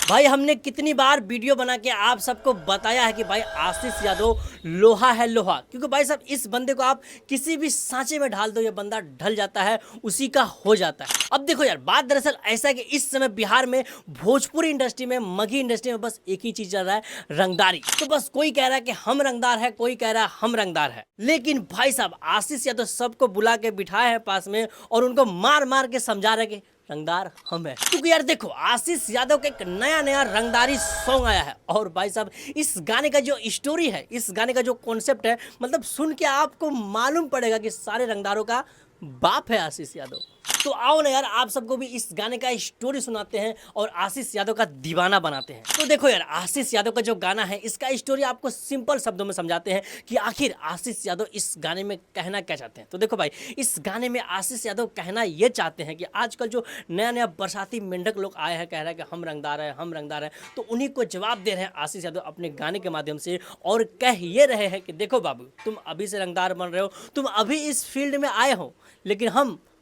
भाई हमने कितनी बार वीडियो बना के आप सबको बताया है कि भाई आशीष यादव लोहा है लोहा, क्योंकि भाई साहब इस बंदे को आप किसी भी सांचे में ढाल दो ये बंदा ढल जाता है, उसी का हो जाता है। अब देखो यार, बात दरअसल ऐसा है कि इस समय बिहार में भोजपुरी इंडस्ट्री में, मगही इंडस्ट्री में बस एक ही चीज चल रहा है, रंगदारी। तो बस कोई कह रहा है कि हम रंगदार है, कोई कह रहा है हम रंगदार है। लेकिन भाई साहब आशीष यादव सबको बुला के बिठाए हैं पास में और उनको मार मार के समझा रहे कि रंगदार हम है। क्योंकि यार देखो, आशीष यादव का एक नया नया रंगदारी सॉन्ग आया है और भाई साहब इस गाने का जो स्टोरी है, इस गाने का जो कॉन्सेप्ट है, मतलब सुन के आपको मालूम पड़ेगा कि सारे रंगदारों का बाप है आशीष यादव। तो आओ ना यार, आप सबको भी इस गाने का स्टोरी सुनाते हैं और आशीष यादव का दीवाना बनाते हैं। तो देखो यार, आशीष यादव का जो गाना है, इसका स्टोरी आपको सिंपल शब्दों में समझाते हैं कि आखिर आशीष यादव इस गाने में कहना क्या चाहते हैं। तो देखो भाई, इस गाने में आशीष यादव कहना ये चाहते हैं कि आजकल जो नया नया बरसाती मेंढक लोग आए हैं, कह रहे हैं कि हम रंगदार हैं, हम रंगदार हैं, तो उन्हीं को जवाब दे रहे हैं आशीष यादव अपने गाने के माध्यम से और कह ये रहे हैं कि देखो बाबू, तुम अभी से रंगदार बन रहे हो, तुम अभी इस फील्ड में आए हो, लेकिन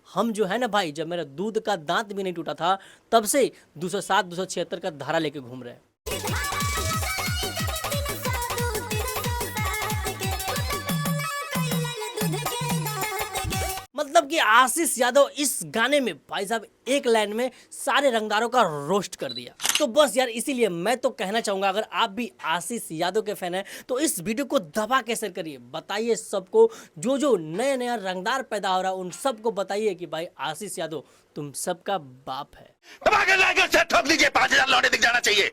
हम जो है ना भाई, जब मेरा दूध का दांत भी नहीं टूटा था तब से 207 276 का धारा लेके घूम रहे हैं। मतलब कि आशीष यादव इस गाने में भाई साहब एक लाइन में सारे रंगदारों का रोस्ट कर दिया। तो बस यार, इसीलिए मैं तो कहना चाहूंगा, अगर आप भी आशीष यादव के फैन हैं तो इस वीडियो को दबा के शेयर करिए, बताइए सबको, जो जो नया नया रंगदार पैदा हो रहा है उन सबको बताइए कि भाई आशीष यादव तुम सबका बाप है। ठोक लीजिए, 5,000 लौटे दिख जाना चाहिए।